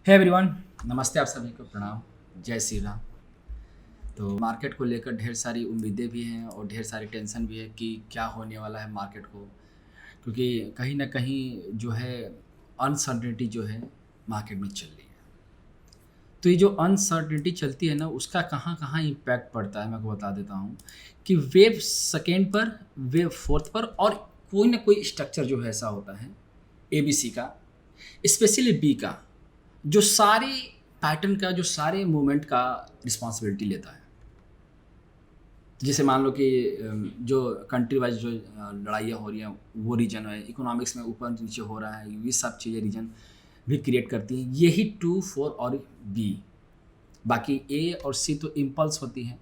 Hey everyone, नमस्ते। आप सभी को प्रणाम। जय श्री राम। तो मार्केट को लेकर ढेर सारी उम्मीदें भी हैं और ढेर सारी टेंशन भी है कि क्या होने वाला है मार्केट को, क्योंकि कहीं ना कहीं जो है अनसर्टेनिटी जो है मार्केट में चल रही है। तो ये जो अनसर्टेनिटी चलती है ना, उसका कहाँ कहाँ इम्पैक्ट पड़ता है मैं आपको बता देता हूँ कि वेव सेकेंड पर, वेव फोर्थ पर, और कोई ना कोई स्ट्रक्चर जो है ऐसा होता है ABC का, स्पेशली बी का, जो सारे पैटर्न का, जो सारे मूवमेंट का रिस्पॉन्सिबिलिटी लेता है। जैसे मान लो कि जो कंट्री वाइज जो लड़ाइयाँ हो रही हैं वो रीजन है, इकोनॉमिक्स में ऊपर नीचे हो रहा है, ये सब चीज़ें रीजन भी क्रिएट करती हैं। यही 2, 4 और बी, बाकी ए और सी तो इम्पल्स होती हैं।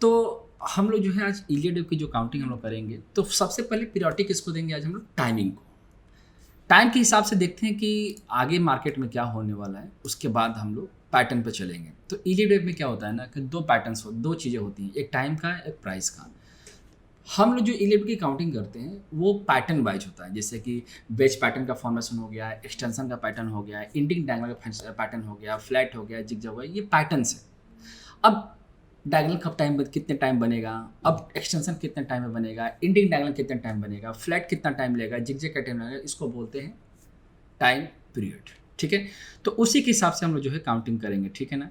तो हम लोग जो है आज इलियड की जो काउंटिंग हम लोग करेंगे, तो सबसे पहले पीरियोडिक किसको देंगे आज हम लोग? टाइमिंग को। टाइम के हिसाब से देखते हैं कि आगे मार्केट में क्या होने वाला है, उसके बाद हम लोग पैटर्न पे चलेंगे। तो इजी वेव में क्या होता है ना कि दो चीज़ें होती हैं, एक टाइम का, एक प्राइस का। हम लोग जो इलियड की काउंटिंग करते हैं वो पैटर्न वाइज होता है, जैसे कि बेच पैटर्न का फॉर्मेशन हो गया, एक्सटेंशन का पैटर्न हो गया, इंडिंग डायगोनल का पैटर्न हो गया, फ्लैट हो गया, जिगजैग हो गया, ये पैटर्न्स है। अब डायगोनल कब टाइम, कितने टाइम बनेगा, अब एक्सटेंशन कितने टाइम में बनेगा, इंडिंग डायगोनल कितने टाइम बनेगा, फ्लैट कितना टाइम लेगा, जिगजैग का टाइम लगेगा, इसको बोलते हैं टाइम पीरियड। ठीक है, तो उसी के हिसाब से हम लोग जो है काउंटिंग करेंगे। ठीक है ना।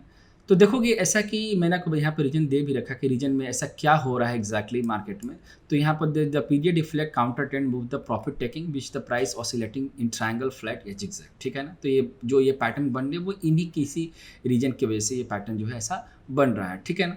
तो देखोगे ऐसा कि मैंने आपको यहाँ पर रीजन दे भी रखा कि रीजन में ऐसा क्या हो रहा है एग्जैक्टली मार्केट में। तो यहाँ पर the period reflect counter trend move the profit taking which the price oscillating in triangle flat या जिगजैग। ठीक है ना। तो ये पैटर्न बन रहे वो इन्हीं किसी रीजन की वजह से ये पैटर्न जो है ऐसा बन रहा है। ठीक है ना।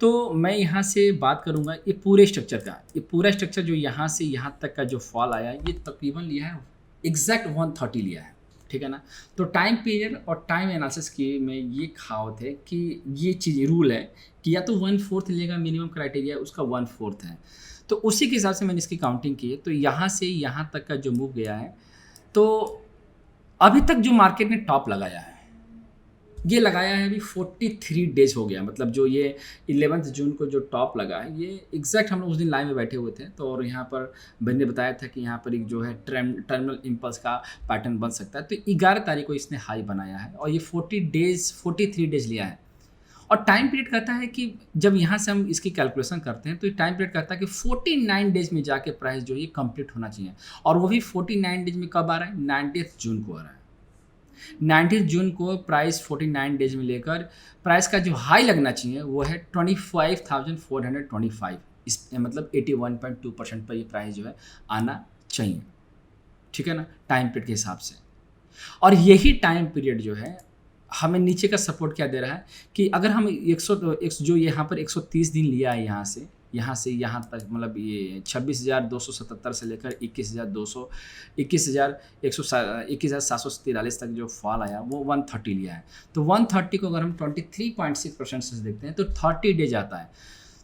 तो मैं यहाँ से बात करूँगा ये पूरे स्ट्रक्चर का। ये पूरा स्ट्रक्चर जो यहाँ से यहाँ तक का जो फॉल आया, ये तकरीबन लिया है एग्जैक्ट 130 लिया है। ठीक है ना। तो टाइम पीरियड और टाइम एनालिसिस की में ये कहावत है कि ये चीज़ रूल है कि या तो 1/4 लेगा, मिनिमम क्राइटेरिया उसका 1/4 है। तो उसी के हिसाब से मैंने इसकी काउंटिंग की है। तो यहाँ से यहाँ तक का जो मूव गया है, तो अभी तक जो मार्केट ने टॉप लगाया है, ये लगाया है अभी 43 डेज हो गया। मतलब जो ये 11 जून को जो टॉप लगा है, ये एग्जैक्ट हम लोग उस दिन लाइन में बैठे हुए थे। तो और यहाँ पर मैंने बताया था कि यहाँ पर एक जो है टर्मिनल इम्पल्स का पैटर्न बन सकता है। तो 11 तारीख को इसने हाई बनाया है और ये 43 डेज लिया है। और टाइम पीरियड कहता है कि जब यहाँ से हम इसकी कैलकुलेशन करते हैं तो ये टाइम पीरियड कहता है कि 49 डेज में जाके प्राइस जो है कंप्लीट होना चाहिए। और वो भी 49 डेज में कब आ रहा है? 90 जून को आ रहा है। 19 जून को प्राइस 49 डेज में लेकर प्राइस का जो हाई लगना चाहिए वो है 25,425। इस मतलब 81.2% पर ये प्राइस जो है आना चाहिए। ठीक है ना, टाइम पीरियड के हिसाब से। और यही टाइम पीरियड जो है हमें नीचे का सपोर्ट क्या दे रहा है कि अगर हम 100 जो यहाँ पर 130 दिन लिया है, यहाँ से यहाँ तक, मतलब ये 26,277 से लेकर 21,743 तक जो फॉल आया वो 130 लिया है। तो 130 को अगर हम 23.6% से देखते हैं तो 30 डेज आता है।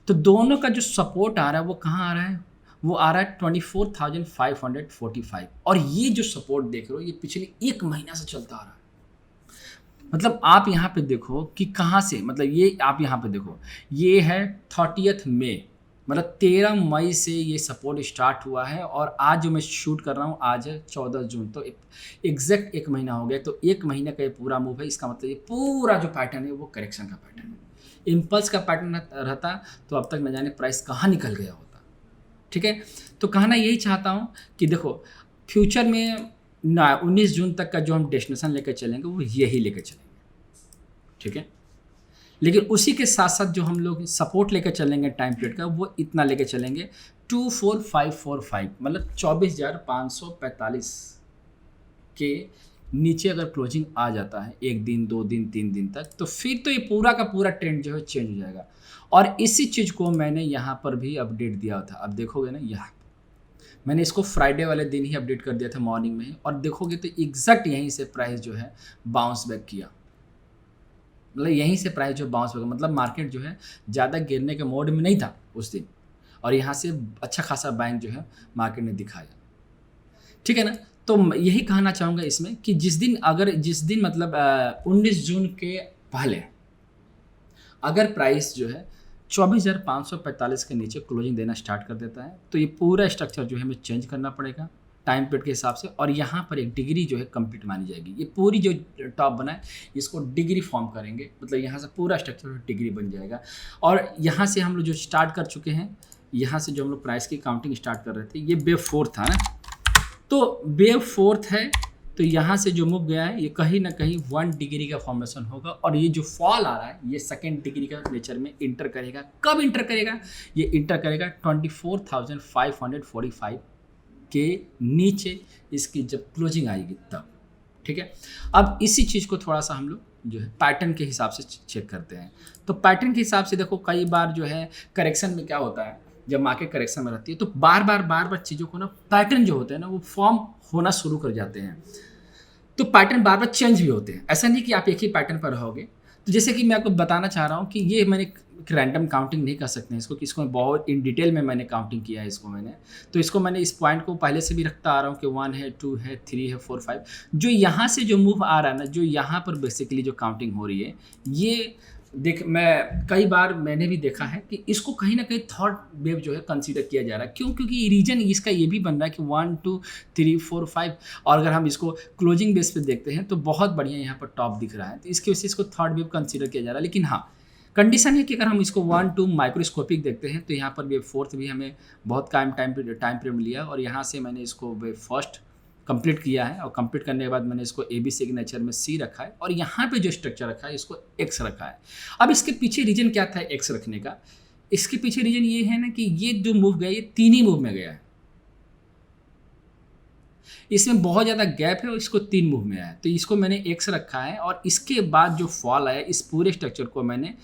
तो दोनों का जो सपोर्ट आ रहा है वो कहाँ आ रहा है? वो आ रहा है 24,545। और ये जो सपोर्ट देख रहे हो ये पिछले एक महीना से चलता आ रहा है। मतलब आप यहाँ पे देखो कि कहाँ से, मतलब ये आप यहाँ पे देखो, ये है 30 मई, मतलब 13 मई से ये सपोर्ट स्टार्ट हुआ है। और आज जो मैं शूट कर रहा हूँ आज है 14 जून, तो एग्जैक्ट एक महीना हो गया। तो एक महीने का ये पूरा मूव है। इसका मतलब ये पूरा जो पैटर्न है वो करेक्शन का पैटर्न है। इम्पल्स का पैटर्न रहता तो अब तक न जाने प्राइस कहाँ निकल गया होता। ठीक है, तो कहना यही चाहता हूँ कि देखो फ्यूचर में 19 जून तक का जो हम डेस्टिनेशन लेकर चलेंगे वो यही लेकर चलेंगे। ठीक है, लेकिन उसी के साथ साथ जो हम लोग सपोर्ट लेकर चलेंगे टाइम पीरियड का, वो इतना लेकर चलेंगे 24,545, मतलब 24,545 के नीचे अगर क्लोजिंग आ जाता है 1 दिन 2 दिन 3 दिन तक, तो फिर तो ये पूरा का पूरा ट्रेंड जो है चेंज हो जाएगा। और इसी चीज़ को मैंने यहाँ पर भी अपडेट दिया था। अब देखोगे ना, यहाँ मैंने इसको फ्राइडे वाले दिन ही अपडेट कर दिया था मॉर्निंग में ही, और देखोगे तो एग्जैक्ट यहीं से प्राइस जो है बाउंस बैक किया। मतलब यहीं से प्राइस जो बाउंस बैक, मतलब मार्केट जो है ज़्यादा गिरने के मोड में नहीं था उस दिन, और यहाँ से अच्छा खासा बाइंग जो है मार्केट ने दिखाया। ठीक है ना। तो यही कहना चाहूँगा इसमें कि जिस दिन मतलब 19 जून के पहले अगर प्राइस जो है 24,545 के नीचे क्लोजिंग देना स्टार्ट कर देता है, तो ये पूरा स्ट्रक्चर जो है हमें चेंज करना पड़ेगा। टाइम पीरियड के हिसाब से, और यहाँ पर एक डिग्री जो है कंप्लीट मानी जाएगी। ये पूरी जो टॉप बना है इसको डिग्री फॉर्म करेंगे, मतलब यहाँ से पूरा स्ट्रक्चर डिग्री बन जाएगा। और यहाँ से हम लोग जो स्टार्ट कर चुके हैं, यहाँ से जो हम लोग प्राइस की काउंटिंग स्टार्ट कर रहे थे, ये वेव फोर्थ था ना, तो वेव फोर्थ है, तो यहाँ से जो मूव गया है ये कहीं ना कहीं 1 डिग्री का फॉर्मेशन होगा, और ये जो फॉल आ रहा है ये सेकेंड डिग्री का नेचर में इंटर करेगा। कब इंटर करेगा? ये इंटर करेगा 24,545 के नीचे इसकी जब क्लोजिंग आएगी तब। ठीक है, अब इसी चीज़ को थोड़ा सा हम लोग जो है पैटर्न के हिसाब से चेक करते हैं। तो पैटर्न के हिसाब से देखो, कई बार जो है करेक्शन में क्या होता है, जब मार्केट करेक्शन में रहती है तो बार बार चीज़ों को ना, पैटर्न जो होते हैं ना वो फॉर्म होना शुरू कर जाते हैं। तो पैटर्न बार बार चेंज भी होते हैं, ऐसा नहीं कि आप एक ही पैटर्न पर रहोगे। तो जैसे कि मैं आपको बताना चाह रहा हूँ कि ये मैंने रैंडम काउंटिंग नहीं कर सकते हैं इसको, कि इसको बहुत इन डिटेल में मैंने काउंटिंग किया है इसको मैंने। तो इसको मैंने इस पॉइंट को पहले से भी रखता आ रहा हूँ कि 1 है, 2 है, 3 है, 4, 5। जो यहाँ से जो मूव आ रहा है ना, जो यहाँ पर बेसिकली जो काउंटिंग हो रही है, ये देख, मैं कई बार मैंने भी देखा है कि इसको कहीं ना कहीं थर्ड वेव जो है कंसीडर किया जा रहा है। क्यों? क्योंकि रीजन इसका ये भी बन रहा है कि 1, 2, 3, 4, 5, और अगर हम इसको क्लोजिंग बेस पे देखते हैं तो बहुत बढ़िया यहाँ पर टॉप दिख रहा है, तो इसकी वजह से इसको थर्ड वेव कंसीडर किया जा रहा है। लेकिन हाँ, कंडीशन है कि अगर हम इसको 1, 2 माइक्रोस्कोपिक देखते हैं तो यहाँ पर वेव फोर्थ भी हमें बहुत टाइम पीरियड लिया, और यहाँ से मैंने इसको वेव फर्स्ट कंप्लीट किया है, और कंप्लीट करने के बाद मैंने इसको ए बी सिग्नेचर में सी रखा है, और यहाँ पे जो स्ट्रक्चर रखा है इसको एक्स रखा है। अब इसके पीछे रीजन क्या था एक्स रखने का? इसके पीछे रीजन ये है ना कि ये जो मूव गया ये 3 ही मूव में गया है, इसमें बहुत ज़्यादा गैप है और इसको 3 मूव में आया, तो इसको मैंने एक्स रखा है। और इसके बाद जो फॉल आया इस पूरे स्ट्रक्चर को मैंने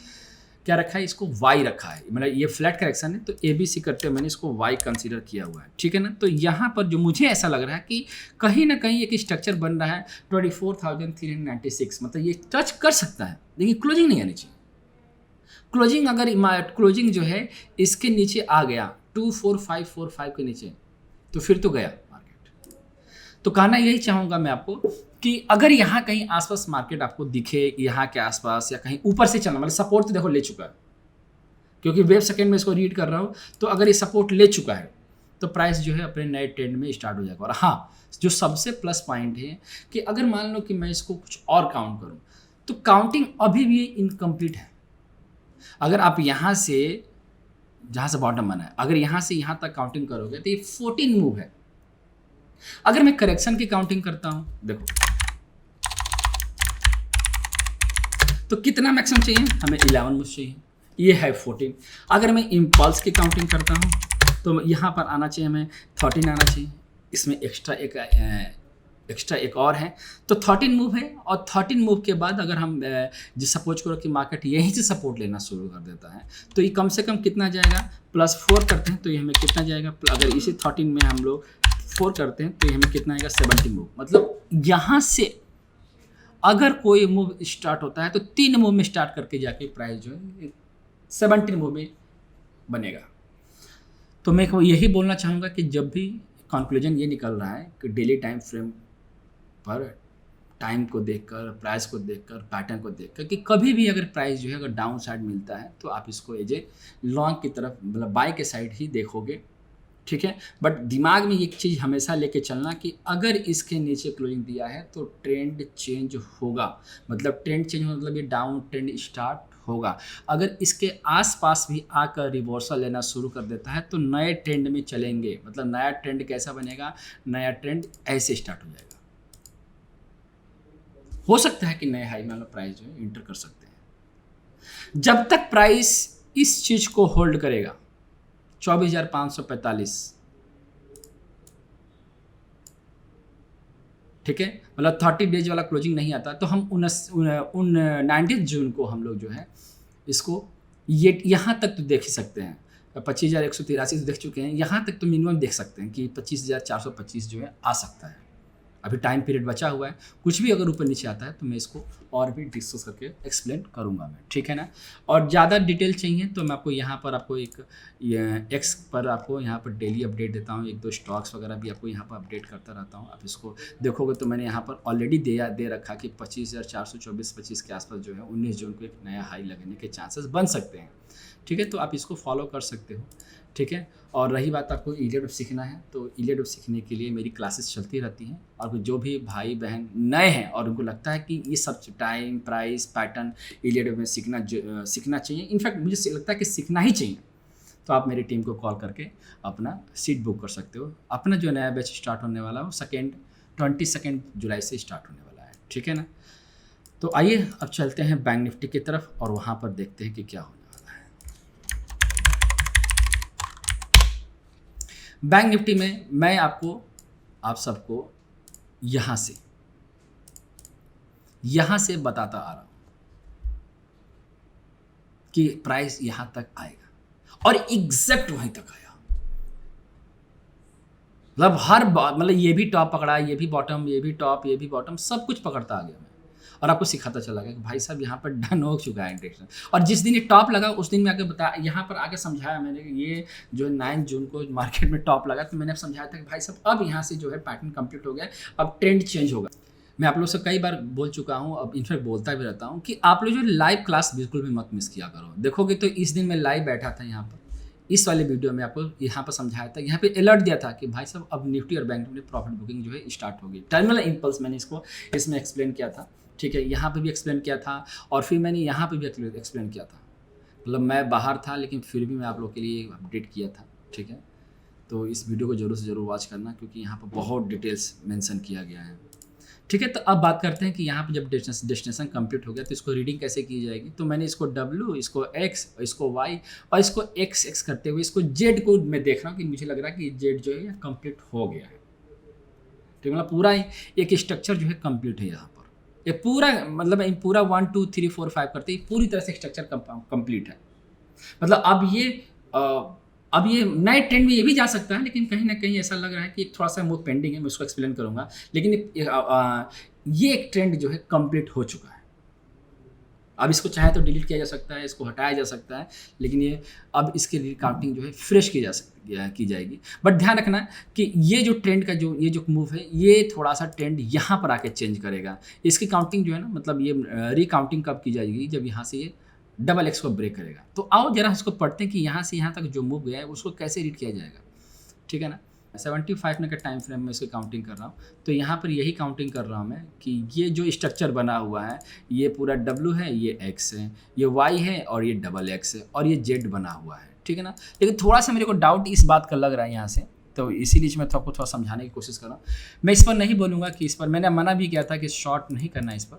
क्या रखा है, इसको वाई रखा है। मतलब ये फ्लैट करेक्शन है तो ए बी सी करते हुए मैंने इसको वाई कंसीडर किया हुआ है। ठीक है ना, तो यहाँ पर जो मुझे ऐसा लग रहा है कि कहीं ना कहीं एक स्ट्रक्चर बन रहा है 24,396, मतलब ये टच कर सकता है, लेकिन क्लोजिंग नहीं आनी चाहिए। क्लोजिंग अगर क्लोजिंग जो है इसके नीचे आ गया 24545 के नीचे, तो फिर तो गया मार्केट। तो कहना यही चाहूँगा मैं आपको कि अगर यहाँ कहीं आसपास मार्केट आपको दिखे, यहाँ के आसपास या कहीं ऊपर से चलना, मतलब सपोर्ट तो देखो ले चुका है, क्योंकि वेव सेकंड में इसको रीड कर रहा हूँ, तो अगर ये सपोर्ट ले चुका है तो प्राइस जो है अपने नए ट्रेंड में स्टार्ट हो जाएगा। और हाँ, जो सबसे प्लस पॉइंट है कि अगर मान लो कि मैं इसको कुछ और काउंट करूँ तो काउंटिंग अभी भी इनकम्प्लीट है। अगर आप यहाँ से, जहाँ से बॉटम बना है, अगर यहाँ से यहाँ तक काउंटिंग करोगे तो ये 14 मूव है। अगर मैं करेक्शन की काउंटिंग करता हूँ, देखो तो कितना मैक्सिमम चाहिए हमें, 11 मूव चाहिए, ये है 14। अगर मैं इम्पल्स की काउंटिंग करता हूँ तो यहाँ पर आना चाहिए हमें 13 आना चाहिए, इसमें एक्स्ट्रा एक और है, तो 13 मूव है। और 13 मूव के बाद अगर हम जो सपोज करो कि मार्केट यहीं से सपोर्ट लेना शुरू कर देता है तो ये कम से कम कितना जाएगा, +4 करते हैं तो ये हमें कितना जाएगा, अगर इसी 13 में हम लोग 4 करते हैं तो ये हमें कितना आएगा, 70 मूव। मतलब यहाँ से अगर कोई मूव स्टार्ट होता है तो 3 मूव में स्टार्ट करके जाके प्राइस जो है 70 मूव में बनेगा। तो मैं यही बोलना चाहूँगा कि जब भी कंक्लूजन ये निकल रहा है कि डेली टाइम फ्रेम पर टाइम को देखकर, प्राइस को देखकर, पैटर्न को देखकर, कि कभी भी अगर प्राइस जो है अगर डाउन साइड मिलता है तो आप इसको एज ए लॉन्ग की तरफ, मतलब बाय के साइड ही देखोगे। ठीक है, बट दिमाग में एक चीज़ हमेशा लेके चलना कि अगर इसके नीचे क्लोजिंग दिया है तो ट्रेंड चेंज होगा, मतलब ट्रेंड चेंज मतलब ये डाउन ट्रेंड स्टार्ट होगा। अगर इसके आसपास भी आकर रिवर्सल लेना शुरू कर देता है तो नए ट्रेंड में चलेंगे। मतलब नया ट्रेंड कैसा बनेगा, नया ट्रेंड ऐसे स्टार्ट हो जाएगा। हो सकता है कि नए हाई में प्राइस जो है इंटर कर सकते हैं। जब तक प्राइस इस चीज़ को होल्ड करेगा 24,545, ठीक है, मतलब 30 डेज वाला क्लोजिंग नहीं आता तो हम 19 जून को हम लोग जो है इसको ये यहाँ तक तो देख ही सकते हैं। 25,183 देख चुके हैं, यहाँ तक तो मिनिमम देख सकते हैं कि 25,425 जो है आ सकता है। अभी टाइम पीरियड बचा हुआ है, कुछ भी अगर ऊपर नीचे आता है तो मैं इसको और भी डिस्कस करके एक्सप्लेन करूंगा मैं, ठीक है ना। और ज़्यादा डिटेल चाहिए तो मैं आपको यहाँ पर आपको एक एक्स पर आपको यहाँ पर डेली अपडेट देता हूँ, 1-2 स्टॉक्स वगैरह भी आपको यहाँ पर अपडेट करता रहता हूँ। आप इसको देखोगे तो मैंने यहाँ पर ऑलरेडी दे रखा कि 25,424-25 के आसपास जो है 19 जून को एक नया हाई लगने के चांसेस बन सकते हैं। ठीक है, तो आप इसको फॉलो कर सकते हो। ठीक है, और रही बात आपको इलियड सीखना है तो इलियड सीखने के लिए मेरी क्लासेस चलती रहती हैं, और जो भी भाई बहन नए हैं और उनको लगता है कि ये सब टाइम प्राइस पैटर्न इलियड में सीखना चाहिए, इनफैक्ट मुझे लगता है कि सीखना ही चाहिए, तो आप मेरी टीम को कॉल करके अपना सीट बुक कर सकते हो। अपना जो नया बैच स्टार्ट होने वाला है वो 22 जुलाई से स्टार्ट होने वाला है। ठीक है ना, तो आइए अब चलते हैं बैंक निफ्टी की तरफ और वहाँ पर देखते हैं कि क्या होने वाला है। बैंक निफ्टी में मैं आप सबको यहाँ से बताता आ रहा हूँ कि प्राइस यहाँ तक आएगा और एग्जैक्ट वहीं तक आया। मतलब ये भी टॉप पकड़ा, ये भी बॉटम, ये भी टॉप, ये भी बॉटम, सब कुछ पकड़ता आ गया मैं, और आपको सिखाता चला गया कि भाई साहब यहाँ पर डन हो चुका है इंडेक्स। और जिस दिन ये टॉप लगा उस दिन मैं आके बताया, यहाँ पर आके समझाया मैंने कि ये जो 9 जून को मार्केट में टॉप लगा, तो मैंने समझाया था कि भाई साहब अब यहाँ से जो है पैटर्न कंप्लीट हो गया, अब ट्रेंड चेंज होगा। मैं आप लोग से कई बार बोल चुका हूँ, अब इनफैक्ट बोलता भी रहता हूँ कि आप लोग जो लाइव क्लास बिल्कुल भी मत मिस किया करो। देखोगे तो इस दिन मैं लाइव बैठा था यहाँ पर, इस वाले वीडियो में आपको यहाँ पर समझाया था, यहाँ पे अलर्ट दिया था कि भाई साहब अब निफ्टी और बैंक निफ्टी प्रॉफिट बुकिंग जो है स्टार्ट होगी। टर्मिनल इंपल्स मैंने इसमें एक्सप्लेन किया था। ठीक है, यहाँ पे भी एक्सप्लेन किया था और फिर मैंने यहाँ पे भी एक्सप्लेन किया था। मतलब मैं बाहर था लेकिन फिर भी मैं आप लोग के लिए अपडेट किया था। ठीक है, तो इस वीडियो को ज़रूर से ज़रूर वॉच करना क्योंकि यहाँ पर बहुत डिटेल्स मेंशन किया गया है। ठीक है, तो अब बात करते हैं कि यहाँ पे जब डेस्टिनेशन कंप्लीट हो गया तो इसको रीडिंग कैसे की जाएगी। तो मैंने इसको W, इसको X, इसको Y और इसको XX करते हुए इसको Z को मैं देख रहा हूँ कि मुझे लग रहा है कि Z जो है ये कंप्लीट हो गया है। ठीक, मतलब पूरा एक स्ट्रक्चर जो है कंप्लीट है यहाँ पर। ये पूरा मतलब 1 2 3 4 5 करते ही पूरी तरह से स्ट्रक्चर कंप्लीट है। मतलब अब ये नए ट्रेंड में ये भी जा सकता है, लेकिन कहीं ना कहीं ऐसा लग रहा है कि थोड़ा सा मूव पेंडिंग है, मैं उसको एक्सप्लेन करूंगा। लेकिन ये एक ट्रेंड जो है कंप्लीट हो चुका है। अब इसको चाहे तो डिलीट किया जा सकता है, इसको हटाया जा सकता है, लेकिन ये अब इसके रिकाउंटिंग जो है फ्रेश की जाएगी। बट ध्यान रखना कि ये जो ट्रेंड का ये जो मूव है ये थोड़ा सा ट्रेंड यहाँ पर आके चेंज करेगा। इसकी काउंटिंग जो है ना, मतलब ये रिकाउंटिंग कब की जाएगी, जब यहाँ से ये XX को ब्रेक करेगा। तो आओ जरा इसको पढ़ते हैं कि यहाँ से यहाँ तक जो मूव गया है उसको कैसे रीड किया जाएगा। ठीक है ना, 75 मिनट का टाइम फ्रेम में इसकी काउंटिंग कर रहा हूँ। तो यहाँ पर यही काउंटिंग कर रहा हूँ मैं कि ये जो स्ट्रक्चर बना हुआ है ये पूरा W है, ये X है, ये Y है और ये XX है और ये Z बना हुआ है। ठीक है ना, लेकिन थोड़ा सा मेरे को डाउट इस बात का लग रहा है यहाँ से, तो इसीलिए मैं आपको थोड़ा समझाने की कोशिश कर रहा हूँ। मैं इस पर नहीं बोलूँगा कि इस पर मैंने मना भी किया था कि शॉर्ट नहीं करना इस पर,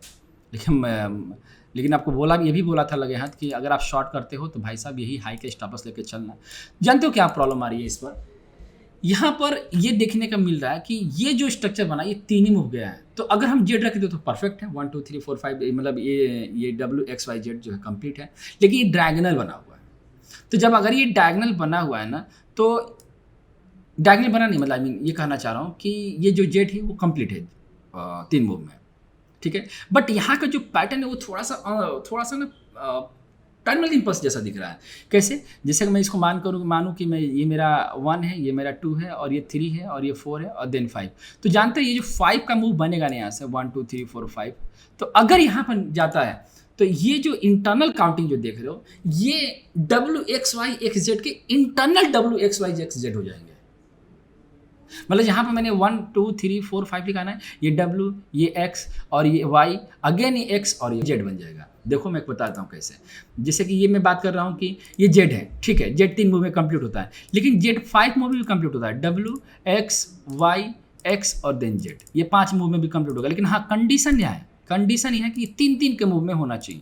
लेकिन आपको ये भी बोला था लगे हाथ कि अगर आप शॉर्ट करते हो तो भाई साहब यही हाई के स्टॉपस लेके चलना। जानते हो क्या प्रॉब्लम आ रही है इस पर, यहाँ पर ये देखने का मिल रहा है कि ये जो स्ट्रक्चर बना ये 3 ही मूव गया है। तो अगर हम Z रख दे तो परफेक्ट है, 1 2 3 4 5, मतलब ये WXYZ जो है कंप्लीट है, लेकिन ये डायगोनल बना हुआ है। तो जब अगर ये डायगोनल बना हुआ है ना, तो डायगोनल बना नहीं, मतलब ये कहना चाह रहा हूँ कि ये जो Z है वो कंप्लीट है 3 मूव में। ठीक है, बट यहाँ का जो पैटर्न है वो थोड़ा सा ना टर्मिनल इंपल्स जैसा दिख रहा है। कैसे, जैसे मैं इसको मानूँ कि ये मेरा 1 है, ये मेरा 2 है और ये 3 है और ये 4 है और देन 5। तो जानते हैं ये जो 5 का मूव बनेगा ना यहाँ से 1 2 3 4 5, तो अगर यहाँ पर जाता है तो ये जो इंटरनल काउंटिंग जो देख रहे हो ये WXYXZ के इंटरनल WXYXZ हो जाएंगे। मतलब यहाँ पर मैंने 1 2 3 4 5 लिखाना है, ये W, ये X और ये Y, अगेन ये X और ये Z बन जाएगा। देखो मैं बताता हूँ कैसे। जैसे कि ये मैं बात कर रहा हूँ कि ये Z है, ठीक है, Z 3 मूव में कंप्लीट होता है, लेकिन Z 5 मूव में भी कंप्लीट होता है, W X Y X और देन Z, ये 5 मूव में भी कंप्लीट होगा। लेकिन हाँ, कंडीशन यह है कि 3 के मूव में होना चाहिए।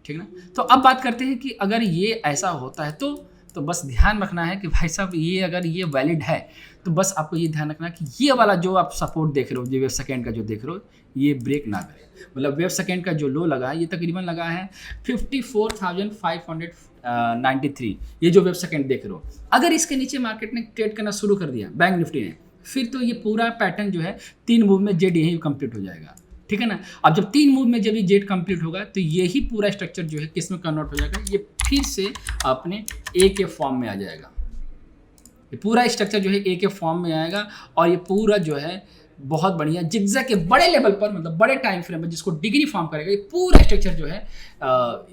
ठीक है ना, तो अब बात करते हैं कि अगर ये ऐसा होता है तो बस ध्यान रखना है कि भाई साहब ये अगर ये वैलिड है तो बस आपको ये ध्यान रखना कि ये वाला जो आप सपोर्ट देख रहे हो, जो वेव सेकेंड का जो देख रहे हो, ये ब्रेक ना करे। मतलब वेव सेकेंड का जो लो लगा है ये तकरीबन लगा है 54,593, ये जो वेव सेकेंड देख रहे हो। अगर इसके नीचे मार्केट ने ट्रेड करना शुरू कर दिया बैंक निफ्टी ने, फिर तो ये पूरा पैटर्न जो है 3 मूव में जेड यही कंप्लीट हो जाएगा। ठीक है ना, अब जब 3 मूव में जब ये जेड कंप्लीट होगा तो यही पूरा स्ट्रक्चर जो है किस में कन्वर्ट हो जाएगा, ये फिर से अपने ए के फॉर्म में आ जाएगा। ये पूरा स्ट्रक्चर जो है ए के फॉर्म में आएगा और ये पूरा जो है बहुत बढ़िया जिगजैग के बड़े लेवल पर, मतलब बड़े टाइम फ्रेम में जिसको डिग्री फॉर्म करेगा, ये पूरा स्ट्रक्चर जो है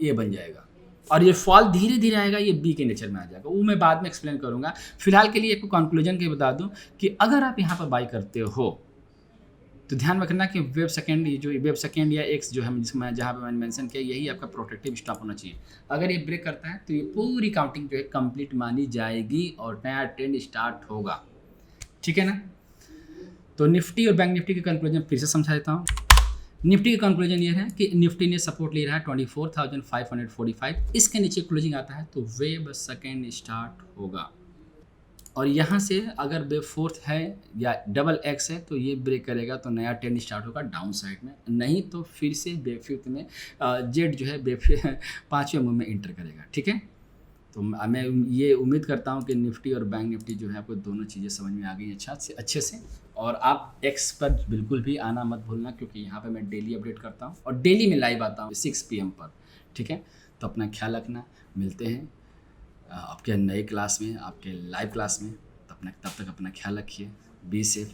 ये बन जाएगा। और ये फॉल धीरे धीरे आएगा, ये बी के नेचर में आ जाएगा, वो मैं बाद में एक्सप्लेन करूँगा। फिलहाल के लिए एक कंक्लूजन के बता दूँ कि अगर आप यहाँ पर बाई करते हो तो ध्यान रखना कि वेब सेकेंड, ये जो वेब सेकेंड या एक्स जो है जिसमें जहाँ पे मैंने मेंशन किया, यही आपका प्रोटेक्टिव स्टॉप होना चाहिए। अगर ये ब्रेक करता है तो ये पूरी काउंटिंग जो है कंप्लीट मानी जाएगी और नया ट्रेंड स्टार्ट होगा, ठीक है ना। तो निफ्टी और बैंक निफ्टी के कंक्लूजन फिर से समझा देता हूँ। निफ्टी का कंक्लूजन ये है कि निफ्टी ने सपोर्ट ले रहा है 24,545, इसके नीचे क्लोजिंग आता है तो वेब सेकेंड स्टार्ट होगा, और यहाँ से अगर वेब फोर्थ है या डबल एक्स है तो ये ब्रेक करेगा तो नया ट्रेंड स्टार्ट होगा डाउन साइड में, नहीं तो फिर से वेब फिफ्थ में जेड जो है वेब पाँचवें मूव में इंटर करेगा, ठीक है। तो मैं ये उम्मीद करता हूँ कि निफ्टी और बैंक निफ्टी जो है आपको दोनों चीज़ें समझ में आ गई अच्छे से। और आप एक्स पर बिल्कुल भी आना मत भूलना, क्योंकि यहाँ पे मैं डेली अपडेट करता हूँ और डेली में लाइव आता हूँ 6 PM पर, ठीक है। तो अपना ख्याल रखना, मिलते हैं आपके नए क्लास में, आपके लाइव क्लास में। तब तक अपना ख्याल रखिए, बी सेफ।